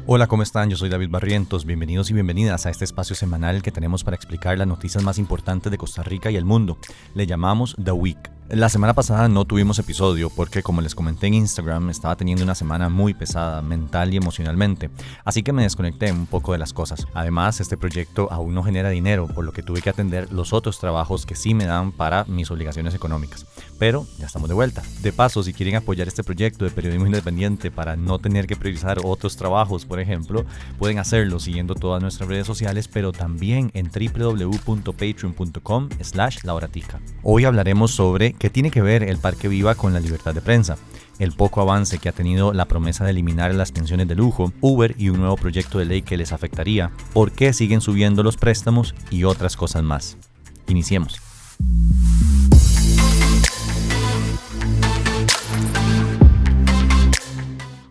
Hola, ¿cómo están? Yo soy David Barrientos. Bienvenidos y bienvenidas a este espacio semanal que tenemos para explicar las noticias más importantes de Costa Rica y el mundo. Le llamamos The Week. La semana pasada no tuvimos episodio porque, como les comenté en Instagram, estaba teniendo una semana muy pesada mental y emocionalmente, así que me desconecté un poco de las cosas. Además, este proyecto aún no genera dinero, por lo que tuve que atender los otros trabajos que sí me dan para mis obligaciones económicas. Pero ya estamos de vuelta. De paso, si quieren apoyar este proyecto de periodismo independiente para no tener que priorizar otros trabajos, por ejemplo, pueden hacerlo siguiendo todas nuestras redes sociales, pero también en www.patreon.com/lahoratica. Hoy hablaremos sobre qué tiene que ver el Parque Viva con la libertad de prensa, el poco avance que ha tenido la promesa de eliminar las pensiones de lujo, Uber y un nuevo proyecto de ley que les afectaría, por qué siguen subiendo los préstamos y otras cosas más. Iniciemos.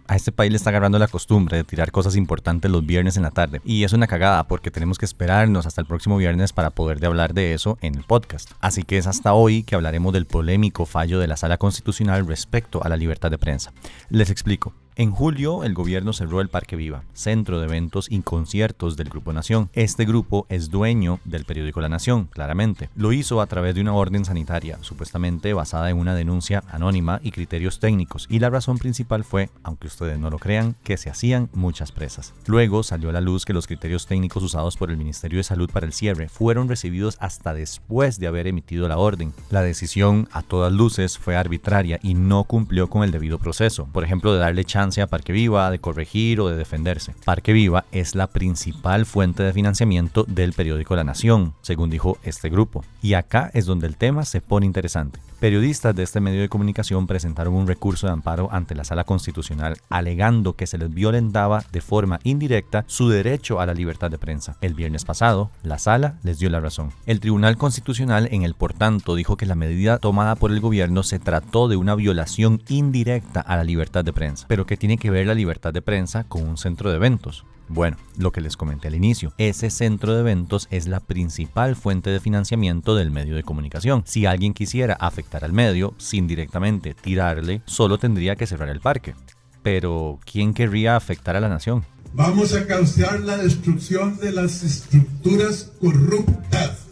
A este país le está agarrando la costumbre de tirar cosas importantes los viernes en la tarde. Y es una cagada porque tenemos que esperarnos hasta el próximo viernes para poder hablar de eso en el podcast. Así que es hasta hoy que hablaremos del polémico fallo de la Sala Constitucional respecto a la libertad de prensa. Les explico. En julio, el gobierno cerró el Parque Viva, centro de eventos y conciertos del Grupo Nación. Este grupo es dueño del periódico La Nación, claramente. Lo hizo a través de una orden sanitaria, supuestamente basada en una denuncia anónima y criterios técnicos, y la razón principal fue, aunque ustedes no lo crean, que se hacían muchas presas. Luego salió a la luz que los criterios técnicos usados por el Ministerio de Salud para el cierre fueron recibidos hasta después de haber emitido la orden. La decisión, a todas luces, fue arbitraria y no cumplió con el debido proceso, por ejemplo, de darle chance a Parque Viva de corregir o de defenderse. Parque Viva es la principal fuente de financiamiento del periódico La Nación, según dijo este grupo. Y acá es donde el tema se pone interesante. Periodistas de este medio de comunicación presentaron un recurso de amparo ante la Sala Constitucional alegando que se les violentaba de forma indirecta su derecho a la libertad de prensa. El viernes pasado, la Sala les dio la razón. El Tribunal Constitucional, en el por tanto, dijo que la medida tomada por el gobierno se trató de una violación indirecta a la libertad de prensa. Pero ¿qué tiene que ver la libertad de prensa con un centro de eventos? Bueno, lo que les comenté al inicio, ese centro de eventos es la principal fuente de financiamiento del medio de comunicación. Si alguien quisiera afectar al medio, sin directamente tirarle, solo tendría que cerrar el parque. Pero, ¿quién querría afectar a la nación? Vamos a causar la destrucción de las estructuras corruptas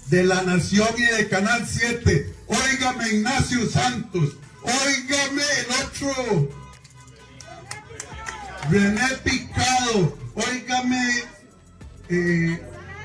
de La Nación y de Canal 7. Óigame Ignacio Santos, óigame el otro René Picado, óigame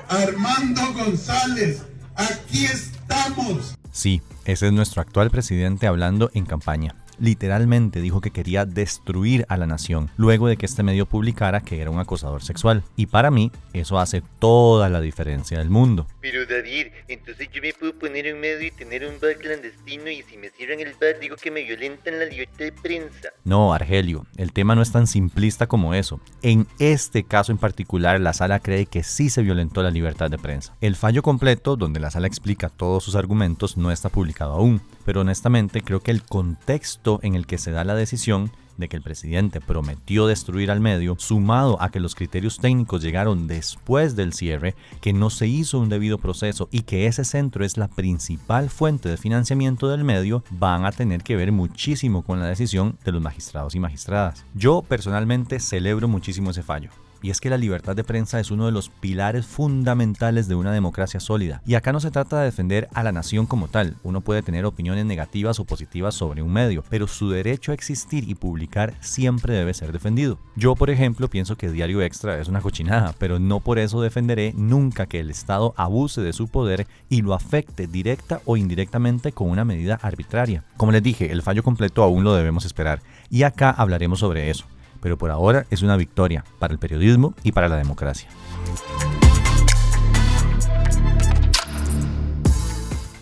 Armando González, aquí estamos. Sí, ese es nuestro actual presidente hablando en campaña. Literalmente dijo que quería destruir a la nación, luego de que este medio publicara que era un acosador sexual. Y para mí, eso hace toda la diferencia del mundo. Pero David, entonces yo me puedo poner en medio y tener un bar clandestino y si me cierran el bar digo que me violentan la libertad de prensa. No, Argelio, el tema no es tan simplista como eso. En este caso en particular, la Sala cree que sí se violentó la libertad de prensa. El fallo completo, donde la Sala explica todos sus argumentos, no está publicado aún, pero honestamente creo que el contexto en el que se da la decisión de que el presidente prometió destruir al medio, sumado a que los criterios técnicos llegaron después del cierre, que no se hizo un debido proceso y que ese centro es la principal fuente de financiamiento del medio, van a tener que ver muchísimo con la decisión de los magistrados y magistradas. Yo personalmente celebro muchísimo ese fallo. Y es que la libertad de prensa es uno de los pilares fundamentales de una democracia sólida. Y acá no se trata de defender a la nación como tal. Uno puede tener opiniones negativas o positivas sobre un medio, pero su derecho a existir y publicar siempre debe ser defendido. Yo, por ejemplo, pienso que Diario Extra es una cochinada, pero no por eso defenderé nunca que el Estado abuse de su poder y lo afecte directa o indirectamente con una medida arbitraria. Como les dije, el fallo completo aún lo debemos esperar. Y acá hablaremos sobre eso. Pero por ahora es una victoria para el periodismo y para la democracia.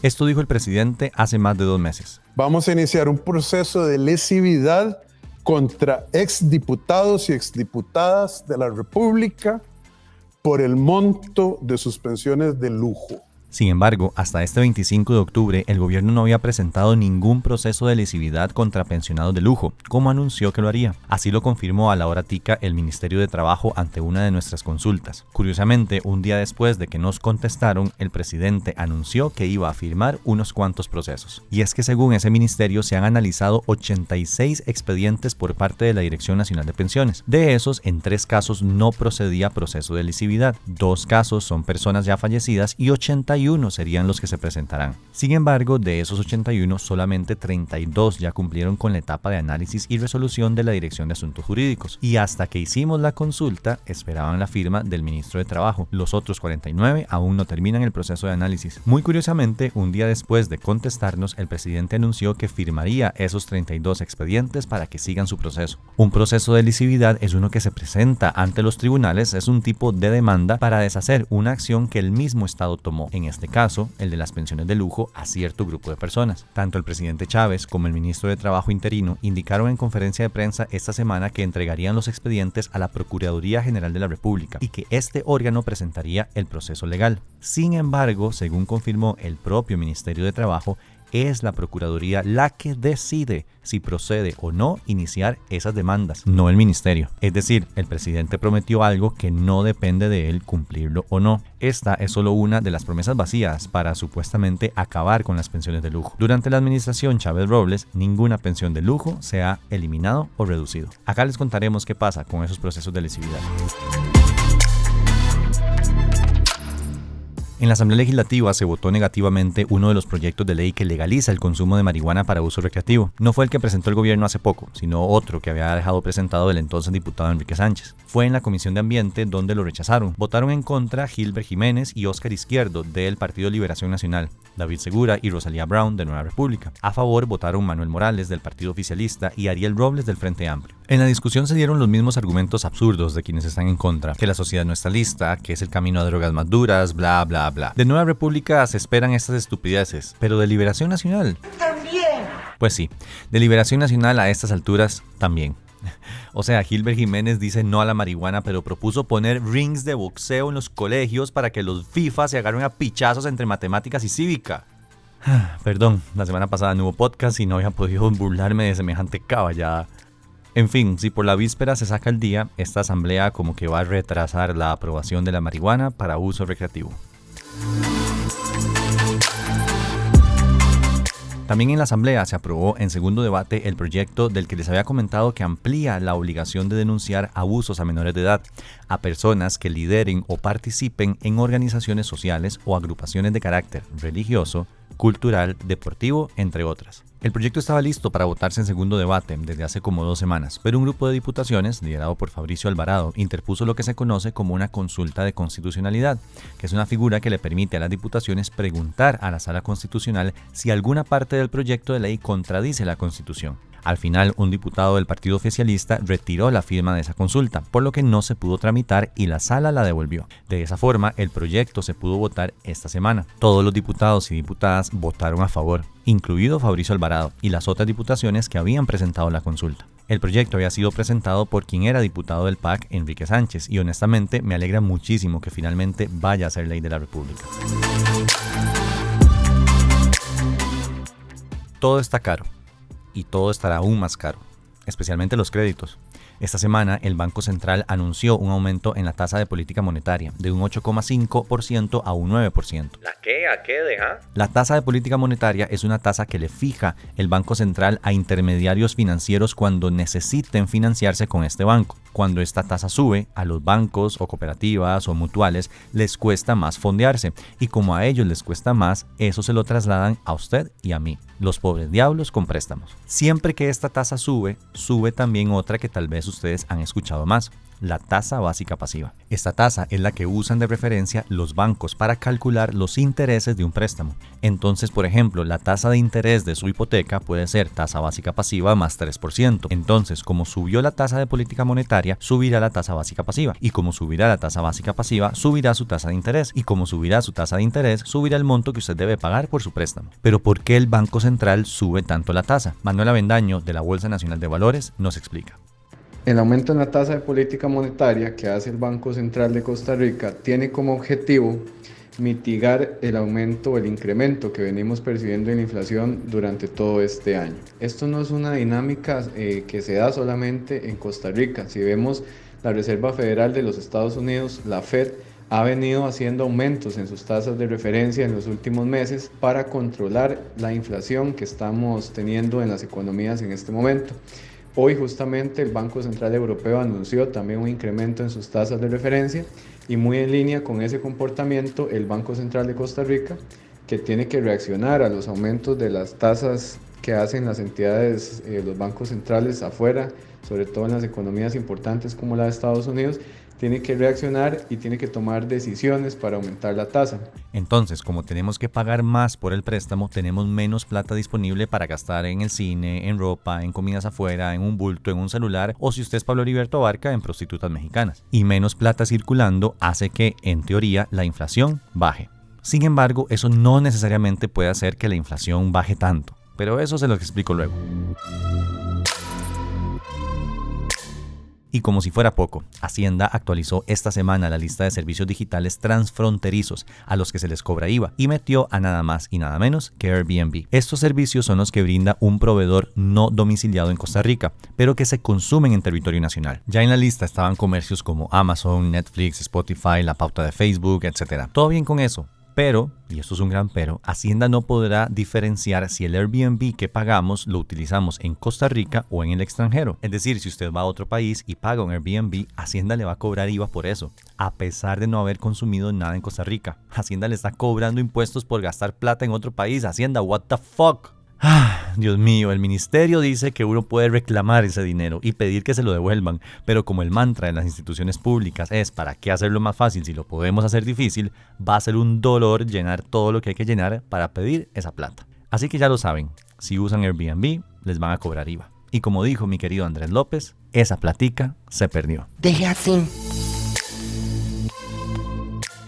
Esto dijo el presidente hace más de 2 meses. Vamos a iniciar un proceso de lesividad contra exdiputados y exdiputadas de la República por el monto de sus pensiones de lujo. Sin embargo, hasta este 25 de octubre, el gobierno no había presentado ningún proceso de lesividad contra pensionados de lujo, como anunció que lo haría. Así lo confirmó a la hora tica el Ministerio de Trabajo ante una de nuestras consultas. Curiosamente, un día después de que nos contestaron, el presidente anunció que iba a firmar unos cuantos procesos. Y es que según ese ministerio se han analizado 86 expedientes por parte de la Dirección Nacional de Pensiones. De esos, en 3 casos no procedía proceso de lesividad. 2 casos son personas ya fallecidas y 81 serían los que se presentarán. Sin embargo, de esos 81, solamente 32 ya cumplieron con la etapa de análisis y resolución de la Dirección de Asuntos Jurídicos. Y hasta que hicimos la consulta, esperaban la firma del ministro de Trabajo. Los otros 49 aún no terminan el proceso de análisis. Muy curiosamente, un día después de contestarnos, el presidente anunció que firmaría esos 32 expedientes para que sigan su proceso. Un proceso de lesividad es uno que se presenta ante los tribunales, es un tipo de demanda para deshacer una acción que el mismo Estado tomó. En este caso, el de las pensiones de lujo a cierto grupo de personas. Tanto el presidente Chávez como el ministro de Trabajo interino indicaron en conferencia de prensa esta semana que entregarían los expedientes a la Procuraduría General de la República y que este órgano presentaría el proceso legal. Sin embargo, según confirmó el propio Ministerio de Trabajo, es la Procuraduría la que decide si procede o no iniciar esas demandas, no el ministerio. Es decir, el presidente prometió algo que no depende de él cumplirlo o no. Esta es solo una de las promesas vacías para supuestamente acabar con las pensiones de lujo. Durante la administración Chávez Robles, ninguna pensión de lujo se ha eliminado o reducido. Acá les contaremos qué pasa con esos procesos de lesividad. En la Asamblea Legislativa se votó negativamente uno de los proyectos de ley que legaliza el consumo de marihuana para uso recreativo. No fue el que presentó el gobierno hace poco, sino otro que había dejado presentado el entonces diputado Enrique Sánchez. Fue en la Comisión de Ambiente donde lo rechazaron. Votaron en contra Gilbert Jiménez y Óscar Izquierdo del Partido Liberación Nacional, David Segura y Rosalía Brown de Nueva República. A favor votaron Manuel Morales del Partido Oficialista y Ariel Robles del Frente Amplio. En la discusión se dieron los mismos argumentos absurdos de quienes están en contra, que la sociedad no está lista, que es el camino a drogas más duras, bla bla bla. De Nueva República se esperan estas estupideces, pero de Liberación Nacional también. Pues sí, de Liberación Nacional a estas alturas también. O sea, Gilbert Jiménez dice no a la marihuana, pero propuso poner rings de boxeo en los colegios para que los FIFA se agarren a pichazos entre matemáticas y cívica. Perdón, la semana pasada no hubo podcast y no había podido burlarme de semejante caballada. En fin, si por la víspera se saca el día, esta asamblea como que va a retrasar la aprobación de la marihuana para uso recreativo. También en la Asamblea se aprobó en segundo debate el proyecto del que les había comentado que amplía la obligación de denunciar abusos a menores de edad a personas que lideren o participen en organizaciones sociales o agrupaciones de carácter religioso, cultural, deportivo, entre otras. El proyecto estaba listo para votarse en segundo debate desde hace como 2 semanas, pero un grupo de diputaciones, liderado por Fabricio Alvarado, interpuso lo que se conoce como una consulta de constitucionalidad, que es una figura que le permite a las diputaciones preguntar a la Sala Constitucional si alguna parte del proyecto de ley contradice la Constitución. Al final, un diputado del Partido Oficialista retiró la firma de esa consulta, por lo que no se pudo tramitar y la sala la devolvió. De esa forma, el proyecto se pudo votar esta semana. Todos los diputados y diputadas votaron a favor, incluido Fabricio Alvarado y las otras diputaciones que habían presentado la consulta. El proyecto había sido presentado por quien era diputado del PAC, Enrique Sánchez, y honestamente me alegra muchísimo que finalmente vaya a ser ley de la República. Todo está caro. Y todo estará aún más caro, especialmente los créditos. Esta semana, el Banco Central anunció un aumento en la tasa de política monetaria de un 8,5% a un 9%. ¿La qué? ¿A qué deja? La tasa de política monetaria es una tasa que le fija el Banco Central a intermediarios financieros cuando necesiten financiarse con este banco. Cuando esta tasa sube, a los bancos o cooperativas o mutuales les cuesta más fondearse y como a ellos les cuesta más, eso se lo trasladan a usted y a mí, los pobres diablos con préstamos. Siempre que esta tasa sube, sube también otra que tal vez ustedes han escuchado más, la tasa básica pasiva. Esta tasa es la que usan de referencia los bancos para calcular los intereses de un préstamo. Entonces, por ejemplo, la tasa de interés de su hipoteca puede ser tasa básica pasiva más 3%. Entonces, como subió la tasa de política monetaria, subirá la tasa básica pasiva. Y como subirá la tasa básica pasiva, subirá su tasa de interés. Y como subirá su tasa de interés, subirá el monto que usted debe pagar por su préstamo. Pero ¿por qué el Banco Central sube tanto la tasa? Manuel Avendaño, de la Bolsa Nacional de Valores, nos explica. El aumento en la tasa de política monetaria que hace el Banco Central de Costa Rica tiene como objetivo mitigar el aumento o el incremento que venimos percibiendo en la inflación durante todo este año. Esto no es una dinámica que se da solamente en Costa Rica. Si vemos la Reserva Federal de los Estados Unidos, la Fed, ha venido haciendo aumentos en sus tasas de referencia en los últimos meses para controlar la inflación que estamos teniendo en las economías en este momento. Hoy justamente el Banco Central Europeo anunció también un incremento en sus tasas de referencia y muy en línea con ese comportamiento el Banco Central de Costa Rica, que tiene que reaccionar a los aumentos de las tasas que hacen las entidades, los bancos centrales afuera, sobre todo en las economías importantes como la de Estados Unidos, tiene que reaccionar y tiene que tomar decisiones para aumentar la tasa. Entonces, como tenemos que pagar más por el préstamo, tenemos menos plata disponible para gastar en el cine, en ropa, en comidas afuera, en un bulto, en un celular o si usted es Pablo Heriberto Abarca, en prostitutas mexicanas. Y menos plata circulando hace que, en teoría, la inflación baje. Sin embargo, eso no necesariamente puede hacer que la inflación baje tanto, pero eso se lo explico luego. Y como si fuera poco, Hacienda actualizó esta semana la lista de servicios digitales transfronterizos a los que se les cobra IVA y metió a nada más y nada menos que Airbnb. Estos servicios son los que brinda un proveedor no domiciliado en Costa Rica, pero que se consumen en territorio nacional. Ya en la lista estaban comercios como Amazon, Netflix, Spotify, la pauta de Facebook, etc. Todo bien con eso. Pero, y esto es un gran pero, Hacienda no podrá diferenciar si el Airbnb que pagamos lo utilizamos en Costa Rica o en el extranjero. Es decir, si usted va a otro país y paga un Airbnb, Hacienda le va a cobrar IVA por eso, a pesar de no haber consumido nada en Costa Rica. Hacienda le está cobrando impuestos por gastar plata en otro país. Hacienda, what the fuck? Dios mío, el ministerio dice que uno puede reclamar ese dinero y pedir que se lo devuelvan, pero como el mantra de las instituciones públicas es ¿para qué hacerlo más fácil si lo podemos hacer difícil? Va a ser un dolor llenar todo lo que hay que llenar para pedir esa plata. Así que ya lo saben, si usan Airbnb les van a cobrar IVA. Y como dijo mi querido Andrés López, esa platica se perdió. Deje así.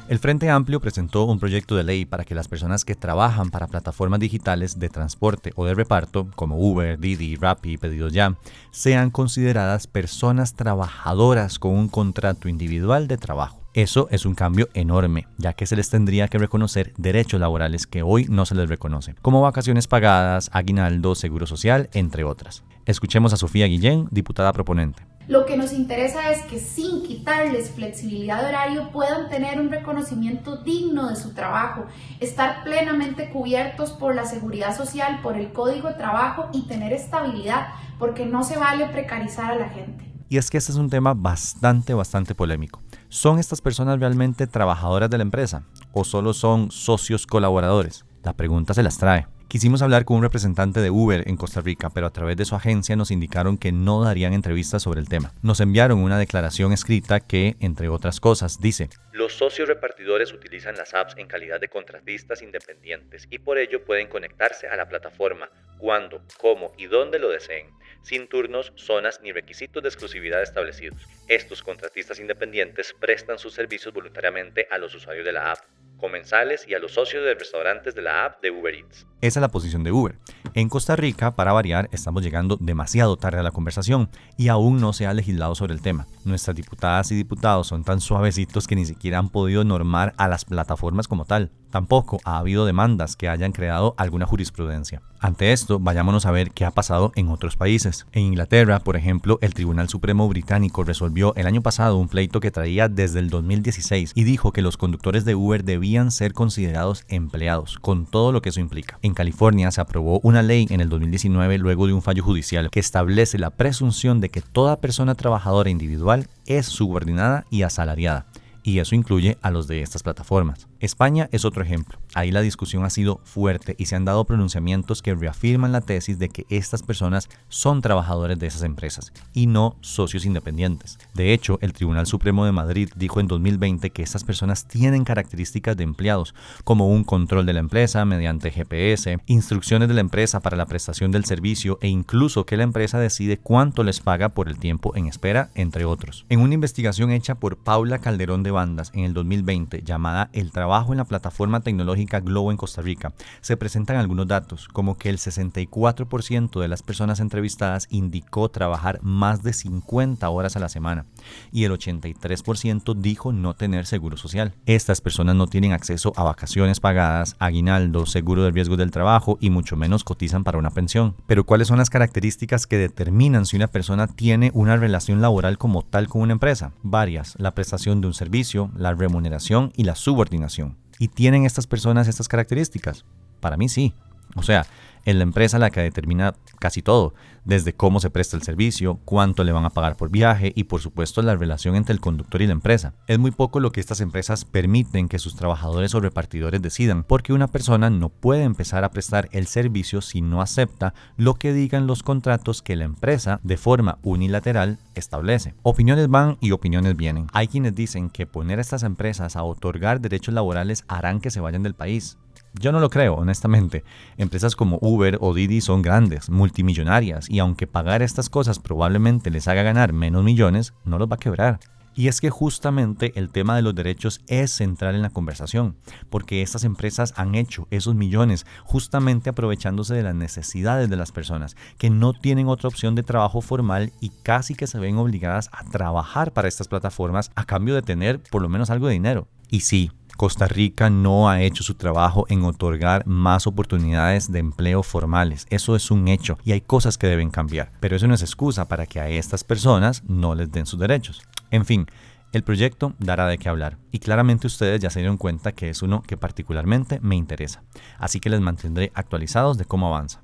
El Frente Amplio presentó un proyecto de ley para que las personas que trabajan para plataformas digitales de transporte o de reparto, como Uber, Didi, Rappi y Pedidos Ya, sean consideradas personas trabajadoras con un contrato individual de trabajo. Eso es un cambio enorme, ya que se les tendría que reconocer derechos laborales que hoy no se les reconoce, como vacaciones pagadas, aguinaldo, seguro social, entre otras. Escuchemos a Sofía Guillén, diputada proponente. Lo que nos interesa es que sin quitarles flexibilidad de horario puedan tener un reconocimiento digno de su trabajo, estar plenamente cubiertos por la seguridad social, por el código de trabajo y tener estabilidad, porque no se vale precarizar a la gente. Y es que este es un tema bastante polémico. ¿Son estas personas realmente trabajadoras de la empresa o solo son socios colaboradores? La pregunta se las trae. Quisimos hablar con un representante de Uber en Costa Rica, pero a través de su agencia nos indicaron que no darían entrevistas sobre el tema. Nos enviaron una declaración escrita que, entre otras cosas, dice: los socios repartidores utilizan las apps en calidad de contratistas independientes y por ello pueden conectarse a la plataforma cuando, cómo y dónde lo deseen, sin turnos, zonas ni requisitos de exclusividad establecidos. Estos contratistas independientes prestan sus servicios voluntariamente a los usuarios de la app, comensales y a los socios de restaurantes de la app de Uber Eats. Esa es la posición de Uber. En Costa Rica, para variar, estamos llegando demasiado tarde a la conversación y aún no se ha legislado sobre el tema. Nuestras diputadas y diputados son tan suavecitos que ni siquiera han podido normar a las plataformas como tal. Tampoco ha habido demandas que hayan creado alguna jurisprudencia. Ante esto, vayámonos a ver qué ha pasado en otros países. En Inglaterra, por ejemplo, el Tribunal Supremo británico resolvió el año pasado un pleito que traía desde el 2016 y dijo que los conductores de Uber debían ser considerados empleados, con todo lo que eso implica. En California se aprobó una ley en el 2019 luego de un fallo judicial que establece la presunción de que toda persona trabajadora individual es subordinada y asalariada. Y eso incluye a los de estas plataformas. España es otro ejemplo. Ahí la discusión ha sido fuerte y se han dado pronunciamientos que reafirman la tesis de que estas personas son trabajadores de esas empresas y no socios independientes. De hecho, el Tribunal Supremo de Madrid dijo en 2020 que estas personas tienen características de empleados, como un control de la empresa mediante GPS, instrucciones de la empresa para la prestación del servicio e incluso que la empresa decide cuánto les paga por el tiempo en espera, entre otros. En una investigación hecha por Paula Calderón de Bandas en el 2020 llamada El trabajo trabajo en la plataforma tecnológica Globo en Costa Rica, se presentan algunos datos, como que el 64% de las personas entrevistadas indicó trabajar más de 50 horas a la semana y el 83% dijo no tener seguro social. Estas personas no tienen acceso a vacaciones pagadas, aguinaldo, seguro de riesgos del trabajo y mucho menos cotizan para una pensión. Pero ¿cuáles son las características que determinan si una persona tiene una relación laboral como tal con una empresa? Varias: la prestación de un servicio, la remuneración y la subordinación. ¿Y tienen estas personas estas características? Para mí sí. O sea, es la empresa la que determina casi todo, desde cómo se presta el servicio, cuánto le van a pagar por viaje y por supuesto la relación entre el conductor y la empresa. Es muy poco lo que estas empresas permiten que sus trabajadores o repartidores decidan, porque una persona no puede empezar a prestar el servicio si no acepta lo que digan los contratos que la empresa de forma unilateral establece. Opiniones van y opiniones vienen. Hay quienes dicen que poner a estas empresas a otorgar derechos laborales harán que se vayan del país. Yo no lo creo, honestamente. Empresas como Uber o Didi son grandes, multimillonarias, y aunque pagar estas cosas probablemente les haga ganar menos millones, no los va a quebrar. Y es que justamente el tema de los derechos es central en la conversación, porque estas empresas han hecho esos millones justamente aprovechándose de las necesidades de las personas, que no tienen otra opción de trabajo formal y casi que se ven obligadas a trabajar para estas plataformas a cambio de tener por lo menos algo de dinero. Y sí, Costa Rica no ha hecho su trabajo en otorgar más oportunidades de empleo formales. Eso es un hecho y hay cosas que deben cambiar. Pero eso no es excusa para que a estas personas no les den sus derechos. En fin, el proyecto dará de qué hablar y claramente ustedes ya se dieron cuenta que es uno que particularmente me interesa. Así que les mantendré actualizados de cómo avanza.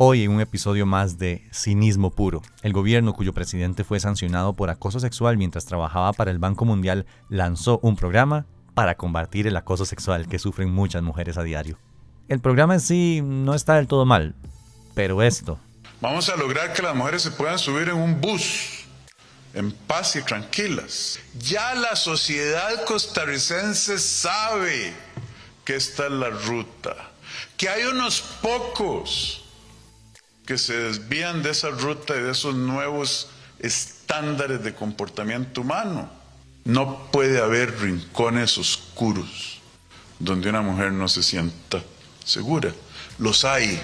Hoy en un episodio más de Cinismo Puro, el gobierno cuyo presidente fue sancionado por acoso sexual mientras trabajaba para el Banco Mundial lanzó un programa para combatir el acoso sexual que sufren muchas mujeres a diario. El programa en sí no está del todo mal, pero esto... Vamos a lograr que las mujeres se puedan subir en un bus en paz y tranquilas. Ya la sociedad costarricense sabe que esta es la ruta, que hay unos pocos que se desvían de esa ruta y de esos nuevos estándares de comportamiento humano. No puede haber rincones oscuros donde una mujer no se sienta segura. Los hay,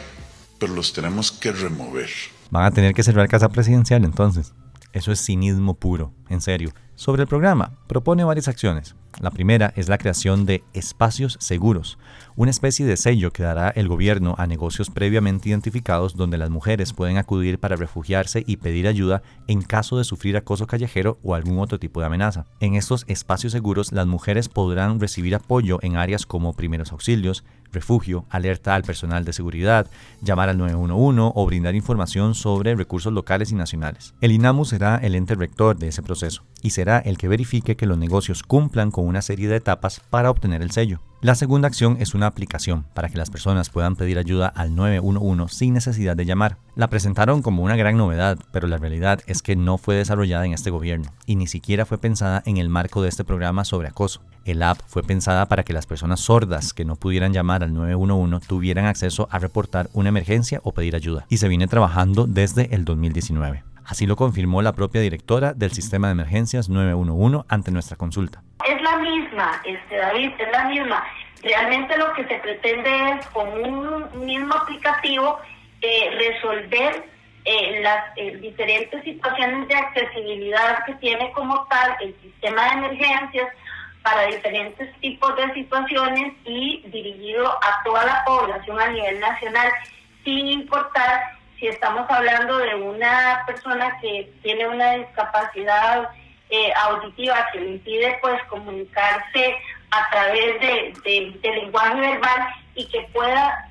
pero los tenemos que remover. Van a tener que cerrar Casa Presidencial entonces. Eso es cinismo puro, en serio. Sobre el programa, propone varias acciones. La primera es la creación de espacios seguros, una especie de sello que dará el gobierno a negocios previamente identificados donde las mujeres pueden acudir para refugiarse y pedir ayuda en caso de sufrir acoso callejero o algún otro tipo de amenaza. En estos espacios seguros, las mujeres podrán recibir apoyo en áreas como primeros auxilios, refugio, alerta al personal de seguridad, llamar al 911 o brindar información sobre recursos locales y nacionales. El INAMU será el ente rector de ese proceso y será el que verifique que los negocios cumplan con una serie de etapas para obtener el sello. La segunda acción es una aplicación para que las personas puedan pedir ayuda al 911 sin necesidad de llamar. La presentaron como una gran novedad, pero la realidad es que no fue desarrollada en este gobierno y ni siquiera fue pensada en el marco de este programa sobre acoso. El app fue pensada para que las personas sordas que no pudieran llamar al 911 tuvieran acceso a reportar una emergencia o pedir ayuda, y se viene trabajando desde el 2019. Así lo confirmó la propia directora del Sistema de Emergencias 911 ante nuestra consulta. Es la misma, David, es la misma. Realmente lo que se pretende es, con un mismo aplicativo, resolver las diferentes situaciones de accesibilidad que tiene como tal el sistema de emergencias para diferentes tipos de situaciones y dirigido a toda la población a nivel nacional, sin importar si estamos hablando de una persona que tiene una discapacidad auditiva que le impide pues comunicarse a través de lenguaje verbal y que pueda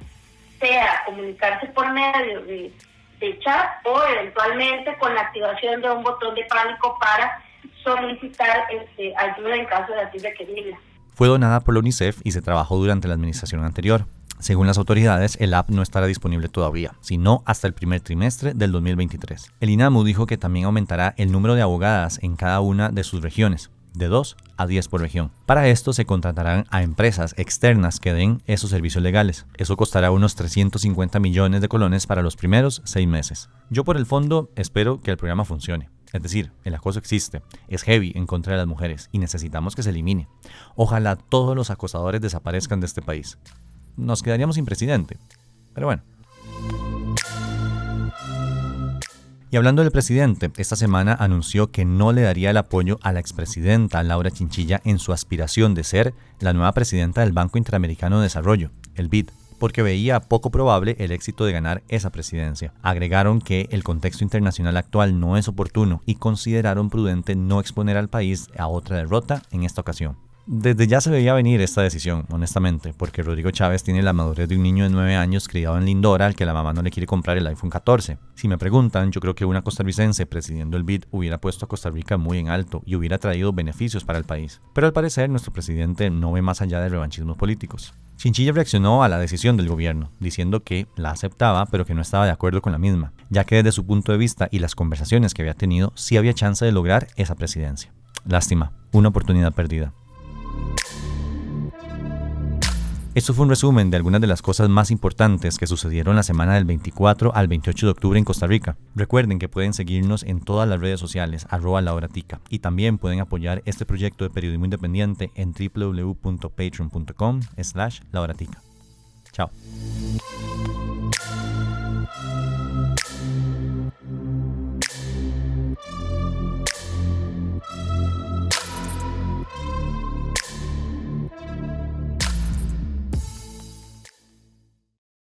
sea comunicarse por medio de chat o eventualmente con la activación de un botón de pánico para solicitar ayuda en caso de así requerirla. Fue donada por la UNICEF y se trabajó durante la administración anterior. Según las autoridades, el app no estará disponible todavía, sino hasta el primer trimestre del 2023. El INAMU dijo que también aumentará el número de abogadas en cada una de sus regiones, de 2 a 10 por región. Para esto se contratarán a empresas externas que den esos servicios legales. Eso costará unos 350 millones de colones para los primeros 6 meses. Yo por el fondo espero que el programa funcione. Es decir, el acoso existe, es heavy en contra de las mujeres y necesitamos que se elimine. Ojalá todos los acosadores desaparezcan de este país. Nos quedaríamos sin presidente, pero bueno. Y hablando del presidente, esta semana anunció que no le daría el apoyo a la expresidenta Laura Chinchilla en su aspiración de ser la nueva presidenta del Banco Interamericano de Desarrollo, el BID, porque veía poco probable el éxito de ganar esa presidencia. Agregaron que el contexto internacional actual no es oportuno y consideraron prudente no exponer al país a otra derrota en esta ocasión. Desde ya se veía venir esta decisión, honestamente, porque Rodrigo Chávez tiene la madurez de un niño de 9 años criado en Lindora al que la mamá no le quiere comprar el iPhone 14. Si me preguntan, yo creo que una costarricense presidiendo el BID hubiera puesto a Costa Rica muy en alto y hubiera traído beneficios para el país. Pero al parecer nuestro presidente no ve más allá de revanchismos políticos. Chinchilla reaccionó a la decisión del gobierno, diciendo que la aceptaba pero que no estaba de acuerdo con la misma, ya que desde su punto de vista y las conversaciones que había tenido, sí había chance de lograr esa presidencia. Lástima, una oportunidad perdida. Esto fue un resumen de algunas de las cosas más importantes que sucedieron la semana del 24 al 28 de octubre en Costa Rica. Recuerden que pueden seguirnos en todas las redes sociales, @lahoratica, y también pueden apoyar este proyecto de periodismo independiente en www.patreon.com/lahoratica. Chao.